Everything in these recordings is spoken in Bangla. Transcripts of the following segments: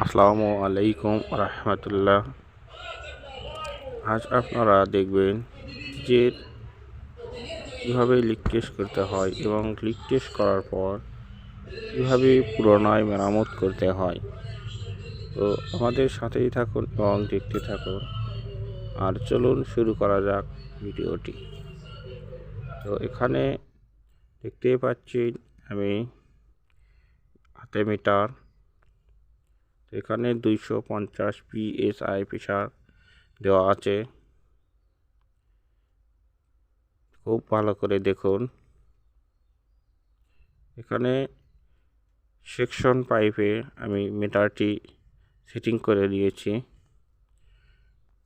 আসসালামু আলাইকুম রহমতুল্লাহ। আজ আপনারা দেখবেন যে কীভাবে লিক টেস্ট করতে হয় এবং লিক টেস্ট করার পর কীভাবে পুনরায় মেরামত করতে হয়। তো আমাদের সাথেই থাকুন এবং দেখতে থাকুন। আর চলুন শুরু করা যাক ভিডিওটি। তো এখানে দেখতেই পাচ্ছেন আমি হাতে মিটার। এখানে 250 PSI প্রেসার দেওয়া আছে। খুব ভালো করে দেখুন। এখানে সেকশন পাইপে আমি মিটারটি সেটিং করে দিয়েছি।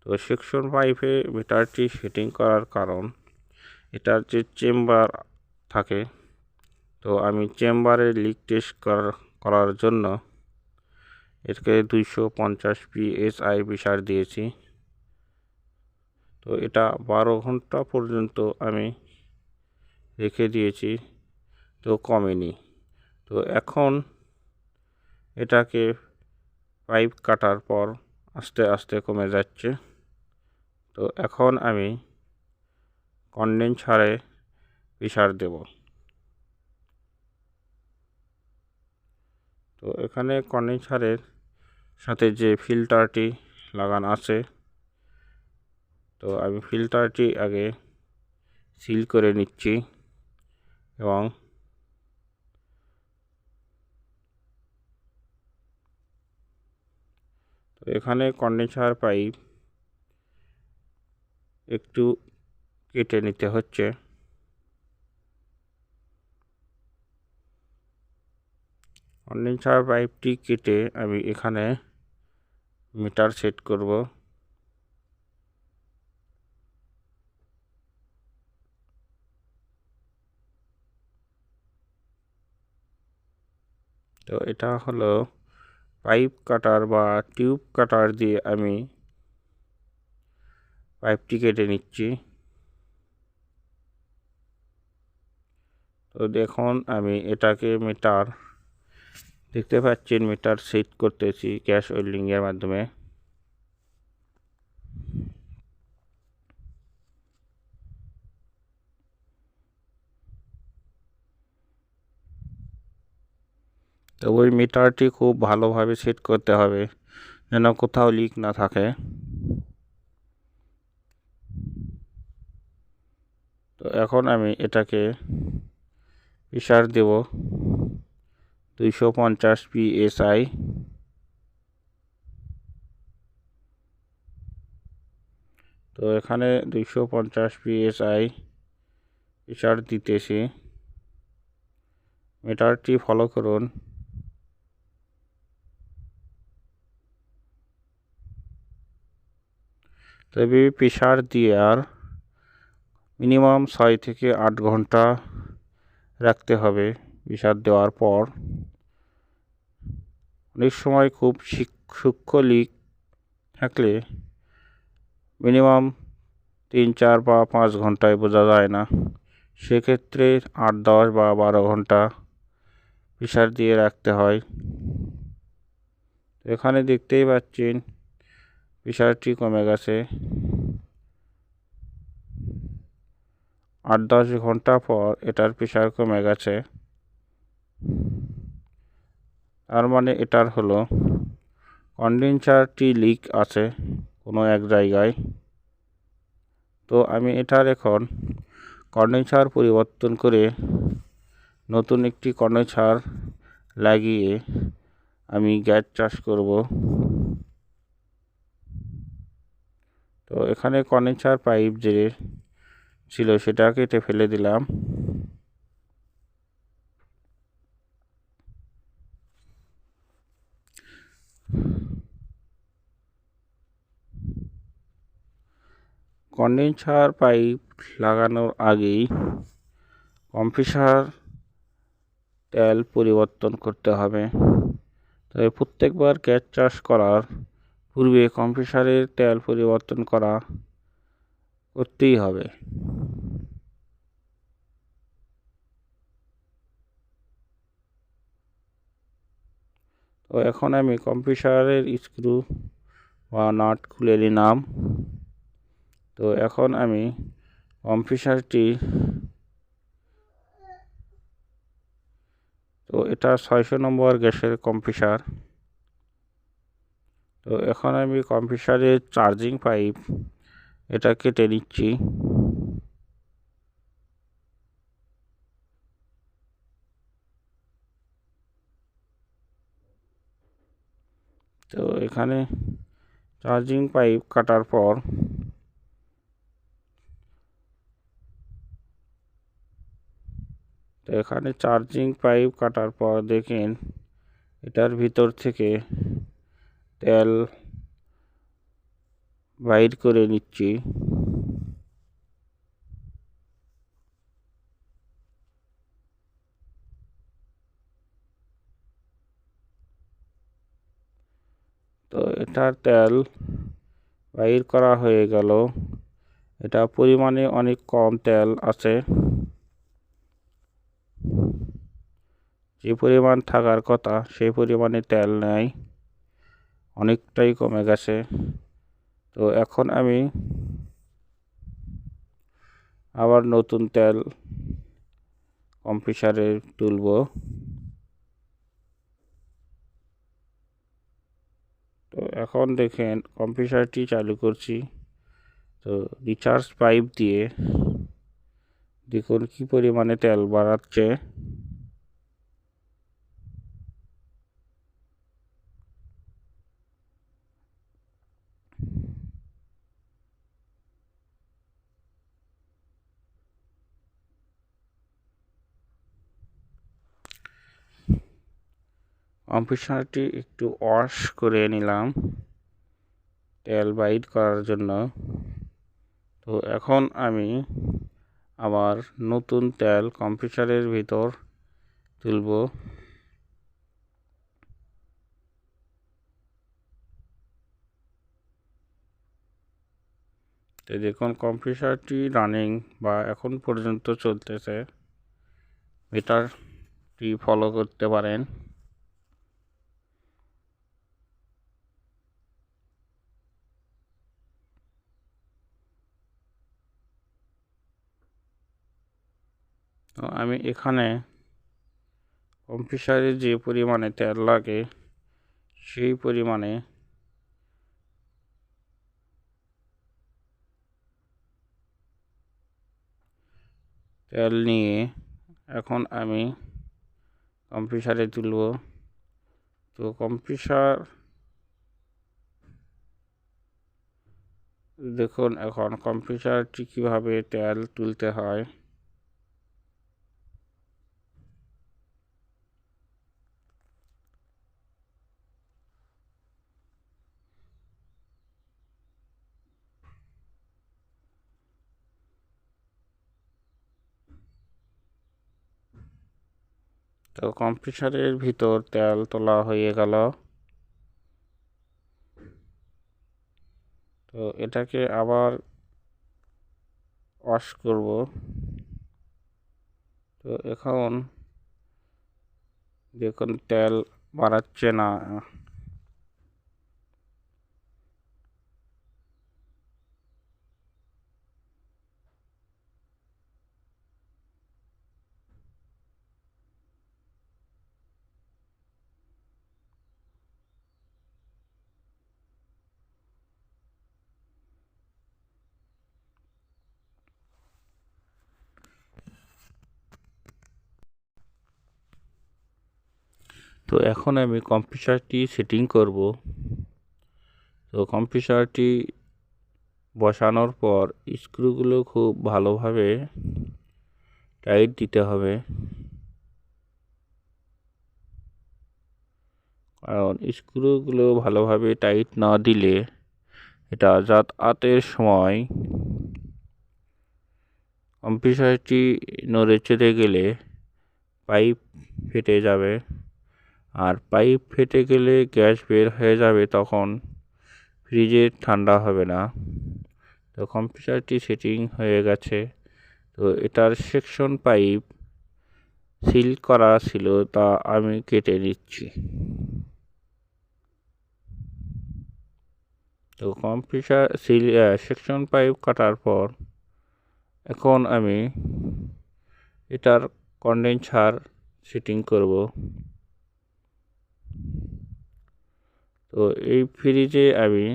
তো সেকশন পাইপে মিটারটি সেটিং করার কারণ, এটার যে চেম্বার থাকে, তো আমি চেম্বারে লিক টেস্ট করার জন্য এটাকে 250 PSI প্রেসার দিয়েছি। তো এটা 12 ঘন্টা পর্যন্ত আমি রেখে দিয়েছি, তো কমেনি। তো এখন এটাকে পাইপ কাটার পর আস্তে আস্তে কমে যাচ্ছে। তো এখন আমি কন্ডেন্সারে প্রেসার দেব। তো এখানে কন্ডেন্সারের সাথে যে ফিল্টারটি লাগানো আছে, তো আমি ফিল্টারটি আগে সিল করে নিচ্ছি এবং তো এখানে কন্ডেন্সার পাইপ একটু কেটে নিতে হচ্ছে। কন্ডেন্সার পাইপটি কেটে আমি এখানে মিটার সেট করব। তো এটা হলো পাইপ কাটার বা টিউব কাটার দিয়ে আমি পাইপটি কেটে নিচ্ছি। তো দেখুন আমি এটাকে মিটার, দেখতে পাচ্ছেন মিটার সেট করতেছি গ্যাস ওয়েল্ডিং এর মাধ্যমে। তো ওই মিটারটি খুব ভালোভাবে সেট করতে হবে যেন কোথাও লিক না থাকে। তো এখন আমি এটাকে প্রেসার দেব 250 PSI। তো এখানে 250 PSI প্রেসার দিতেছি। মিটারটি ফলো করুন। তবে প্রেসার দিয়ে আর মিনিমাম 6 থেকে 8 ঘন্টা রাখতে হবে। প্রেসার দেওয়ার পর অনেক সময় খুব সূক্ষ্ম লিক থাকলে মিনিমাম 3, 4 বা 5 ঘন্টায় বোঝা যায় না। সেক্ষেত্রে 8, 10 বা 12 ঘন্টা প্রেসার দিয়ে রাখতে হয়। এখানে দেখতেই পাচ্ছেন প্রেসারটি কমে গেছে। 8-10 ঘন্টা পর এটার প্রেসার কমে গেছে। তার মানে এটার হলো কন্ডেন্সারটি লিক আছে কোনো এক জায়গায়। তো আমি এটার এখন কন্ডেন্সার পরিবর্তন করে নতুন একটি কন্ডেন্সার লাগিয়ে আমি গ্যাস চাষ করব। তো এখানে কন্ডেন্সার পাইপ যে ছিল সেটা কেটে ফেলে দিলাম। কন্ডেন্সার পাইপ লাগানোর আগেই কম্প্রেসার তেল পরিবর্তন করতে হবে। তবে প্রত্যেকবার গ্যাস চাষ করার পূর্বে কম্প্রেসারের তেল পরিবর্তন করতেই হবে। তো এখন আমি কম্প্রেসারের স্ক্রু বা নাট খুলে নিলাম। তো এখন আমি কম্প্রেসারটি, তো এটা 600 নম্বর গ্যাসের কম্প্রেসার। তো এখন আমি কম্প্রেসারের চার্জিং পাইপ এটা কেটে নিচ্ছি। তো এখানে চার্জিং পাইপ কাটার পর দেখেন এটার ভিতর থেকে তেল বাইর করে নিচ্ছি। তো এটার তেল বাইর করা হয়ে গেল। এটা পরিমাণে অনেক কম তেল আছে, যে পরিমাণ থাকার কথা সেই পরিমাণে তেল নেই, অনেকটাই কমে গেছে। তো এখন আমি আবার নতুন তেল কম্প্রেসারে তুলব। তো এখন দেখেন কম্প্রেসারটি চালু করছি। তো রিচার্জ পাইপ দিয়ে দেখুন কি পরিমাণে তেল বাড়াচ্ছে। কম্প্রেসারটি একটু ওয়াশ করে নিলাম তেল বাইর করার জন্য। তো এখন আমি আবার নতুন তেল কম্প্রেসারের ভিতর তুলব। তো দেখুন কম্প্রেসারটি রানিং বা এখন পর্যন্ত চলতেছে, মিটারটি ফলো করতে পারেন। তো আমি এখানে কম্প্রেসারে যে পরিমাণে তেল লাগে সেই পরিমাণে তেল নিয়ে এখন আমি কম্প্রেসারে তুলব। তো কম্প্রেসার দেখুন এখন কম্প্রেসারটি কীভাবে তেল তুলতে হয়। তো কম্প্রেসারের ভিতর তেল তোলা হয়ে গেল। তো এটাকে আবার ওয়াশ করব। তো এখন দেখুন তেল বাড়াচ্ছে না। তো এখন আমি কম্প্রেসারটি সেটিং করব। তো কম্প্রেসারটি বসানোর পর স্ক্রুগুলো খুব ভালোভাবে টাইট দিতে হবে, কারণ স্ক্রুগুলো ভালোভাবে টাইট না দিলে এটা যাতায়াতের সময় কম্প্রেসারটি নড়ে চড়ে গেলে পাইপ ফেটে যাবে, আর পাইপ ফেটে গেলে গ্যাস বের হয়ে যাবে, তখন ফ্রিজে ঠান্ডা হবে না। তো কম্প্রেসারটি সেটিং হয়ে গেছে। তো এটার সেকশন পাইপ সিল করা ছিল, তা আমি কেটে নিচ্ছি। তো সেকশন পাইপ কাটার পর এখন আমি এটার কন্ডেন্সার সেটিং করব। তো এই ফ্রিজে আমি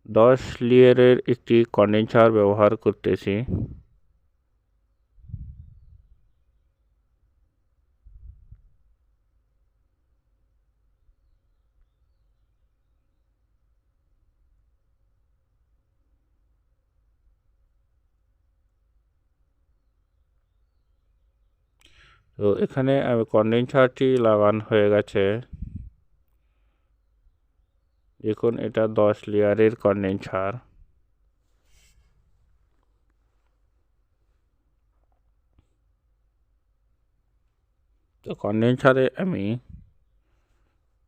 10 লেয়ারের একটি কন্ডেন্সার ব্যবহার করতেছি। তো এখানে আমি কন্ডেন্সারটি লাগানো হয়ে গেছে। দেখুন এটা 10 লেয়ারের কন্ডেন্সার। তো কন্ডেন্সারে আমি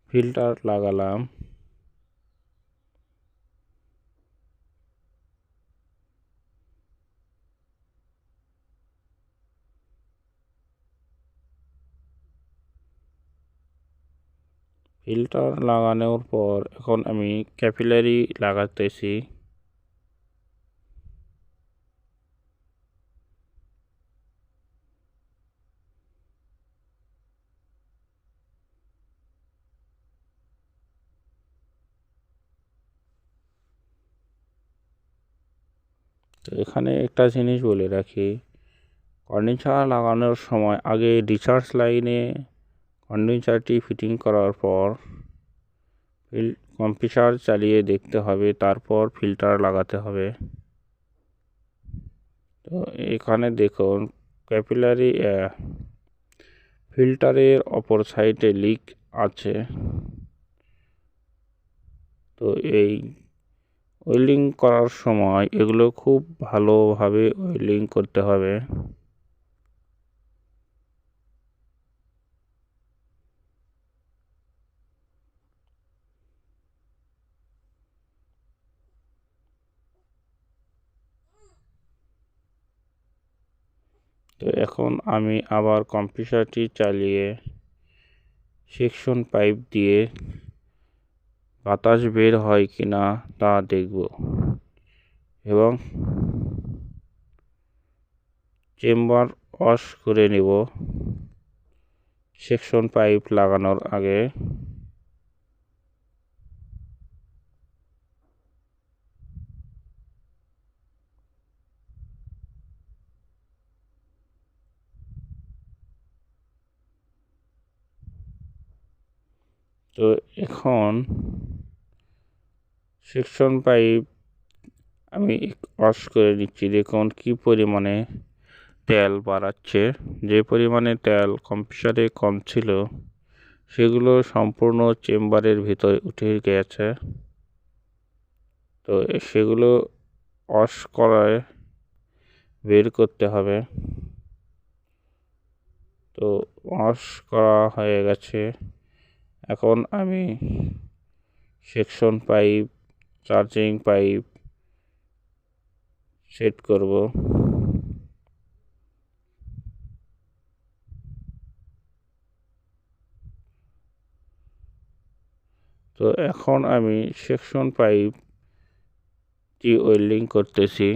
ফিল্টার লাগালাম। ফিল্টার লাগানোর পর এখন আমি ক্যাপিলারি লাগাতেছি। তো এখানে একটা জিনিস বলে রাখি, কন্ডেন্সার লাগানোর সময় আগে ডিসচার্জ লাইনে কন্ডেন্সারটি ফিটিং করার পর কম্প্রেসার চালিয়ে দেখতে হবে, তারপর ফিল্টার লাগাতে হবে। তো এখানে দেখুন ক্যাপিলারি ফিল্টারের অপর সাইডে লিক আছে। তো এই ওয়েল্ডিং করার সময় এগুলো খুব ভালোভাবে ওয়েল্ডিং করতে হবে। তো এখন আমি আবার কম্প্রেসারটি চালিয়ে সেকশন পাইপ দিয়ে বাতাস বের হয় কিনা তা দেখব এবং চেম্বার ওয়াশ করে নেব সেকশন পাইপ লাগানোর আগে। তো এখন সেকশন পাইপ আমি ওয়াশ করে নিচ্ছি। দেখুন কি পরিমাণে তেল বাড়াচ্ছে। যে পরিমাণে তেল কম্প্রেসারে কম ছিল সেগুলো সম্পূর্ণ চেম্বারের ভিতরে উঠে গেছে। তো সেগুলো ওয়াশ করায় বের করতে হবে। তো ওয়াশ করা হয়ে গেছে। এখন আমি section pipe, charging pipe set করব। তো এখন আমি সেকশন পাইপটি ওয়েল্ডিং করতেছি।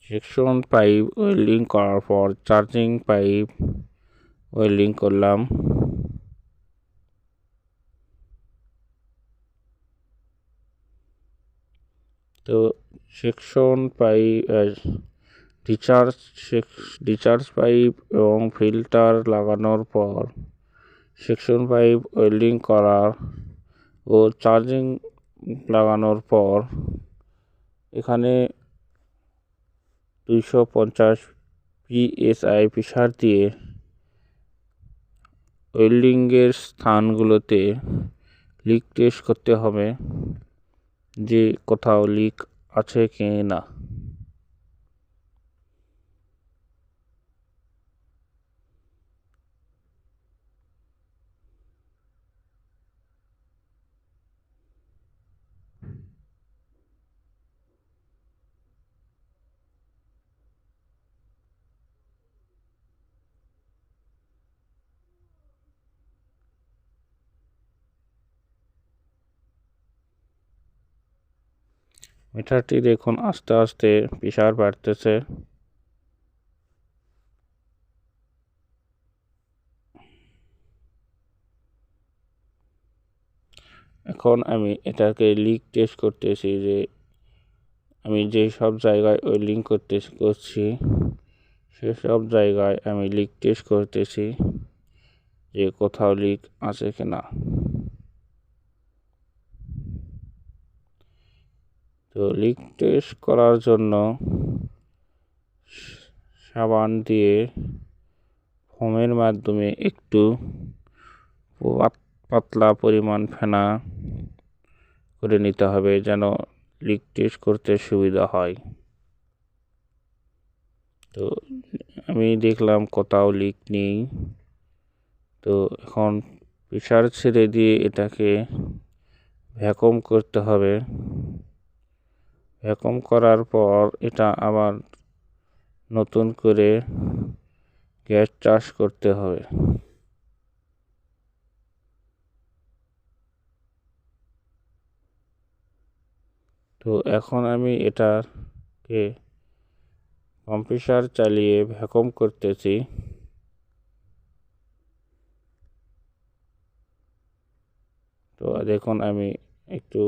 সেকশন পাইপ ওয়েল্ডিং করার পর চার্জিং পাইপ ওয়েল্ডিং করলাম। তো সেকশন পাইপ ডিসচার্জ পাইপ এবং ফিল্টার লাগানোর পর সেকশন পাইপ ওয়েল্ডিং করার ও চার্জিং লাগানোর পর এখানে 250 PSI প্রেসার দিয়ে ওয়েল্ডিংয়ের স্থানগুলোতে লিক টেস্ট করতে হবে যে কোথাও লিক আছে কি না। মিটারটি দেখুন আস্তে আস্তে প্রেসার বাড়তেছে। এখন আমি এটাকে লিক টেস্ট করতেছি, যে আমি যে সব জায়গায় ওয়েল্ডিং করছি সেসব জায়গায় আমি লিক টেস্ট করতেছি যে কোথাও লিক আছে কিনা। তো লিক টেস্ট করার জন্য সাবান দিয়ে ফোমের মাধ্যমে একটু পাতলা পরিমাণ ফেনা করে নিতে হবে, যেন লিক টেস্ট করতে সুবিধা হয়। তো আমি দেখলাম কোথাও লিক নেই। তো এখন প্রেসার ছেড়ে দিয়ে এটাকে ভ্যাকুয়াম করতে হবে। ভ্যাকুয়াম করার পর এটা আবার নতুন করে গ্যাস চাষ করতে হবে। তো এখন আমি এটাকে কম্প্রেসার চালিয়ে ভ্যাকুয়াম করতেছি। তো দেখুন আমি একটু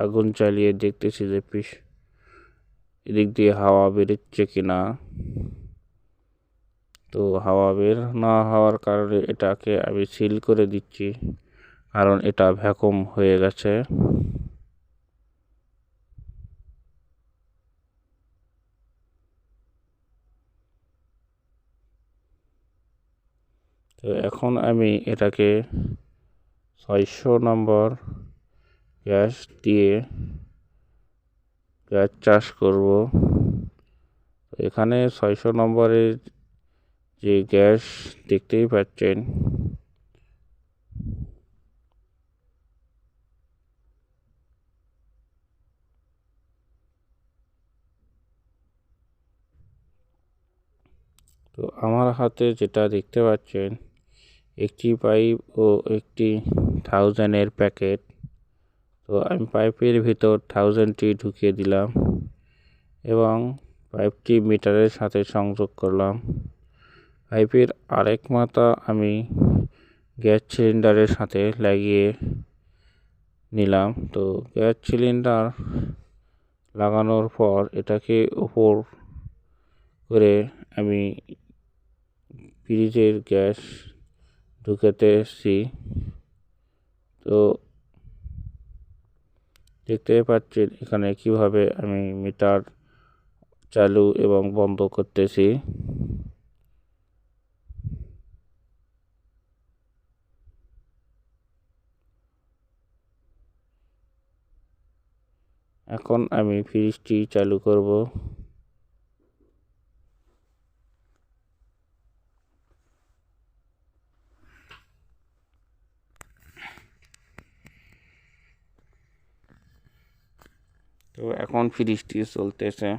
আগুন চালিয়ে দেখতেছি যে এদিক দিয়ে হাওয়া বেরোচ্ছে কিনা। তো হাওয়া বের না হওয়ার কারণে এটাকে আমি সিল করে দিচ্ছি, কারণ এটা ভ্যাকুয়াম হয়ে গেছে। তো এখন আমি এটাকে 600 নম্বর গ্যাস দিয়ে গ্যাস চাষ করব। এখানে 600 নম্বরের যে গ্যাস দেখতেই পাচ্ছেন, তো আমার হাতে যেটা দেখতে পাচ্ছেন একটি পাইপ ও একটি 1000-এর প্যাকেট। তো আমি পাইপের ভিতর 1000টি ঢুকিয়ে দিলাম এবং পাইপটি মিটারের সাথে সংযোগ করলাম। পাইপের আরেক মাথা আমি গ্যাস সিলিন্ডারের সাথে লাগিয়ে নিলাম। তো গ্যাস সিলিন্ডার লাগানোর পর এটাকে উপর করে আমি ফ্রিজের গ্যাস ঢুকাতে এসেছি। তো দেখতে পাচ্ছেন এখানে কিভাবে আমি মিটার চালু এবং বন্ধ করতেছি। এখন আমি ফ্রিজটি চালু করব। তো এখন ফ্রিজটি চলতেছে।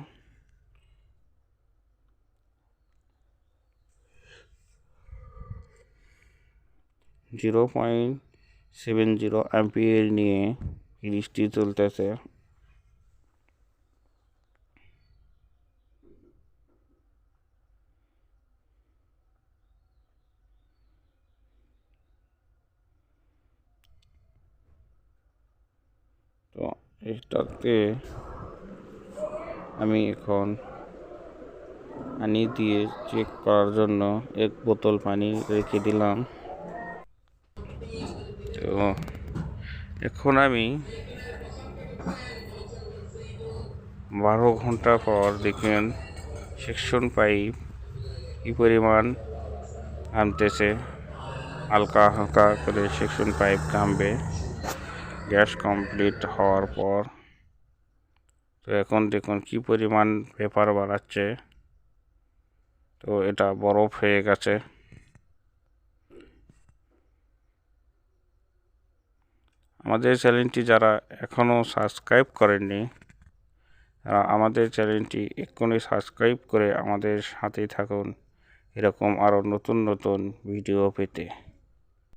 .70 অ্যাম্পিয়ার নিয়ে ফ্রিজটি চলতেছে। তো এটাতে আমি এখন পানি দিয়ে চেক করার জন্য 1 বোতল পানি রেখে দিলাম। তো এখন আমি 12 ঘন্টা পর দেখেন সেকশন পাইপ কি পরিমাণ নামতেছে। হালকা হালকা করে সেকশন পাইপ নামবে গ্যাস কমপ্লিট হওয়ার পর। তো এখন দেখুন কি পরিমাণ পেপার বাড়াচ্ছে। তো এটা বরফ হয়ে গেছে। আমাদের চ্যানেলটি যারা এখনও সাবস্ক্রাইব করেননি, তারা আমাদের চ্যানেলটি এক্ষুনি সাবস্ক্রাইব করে আমাদের সাথেই থাকুন, এরকম আরও নতুন নতুন ভিডিও পেতে।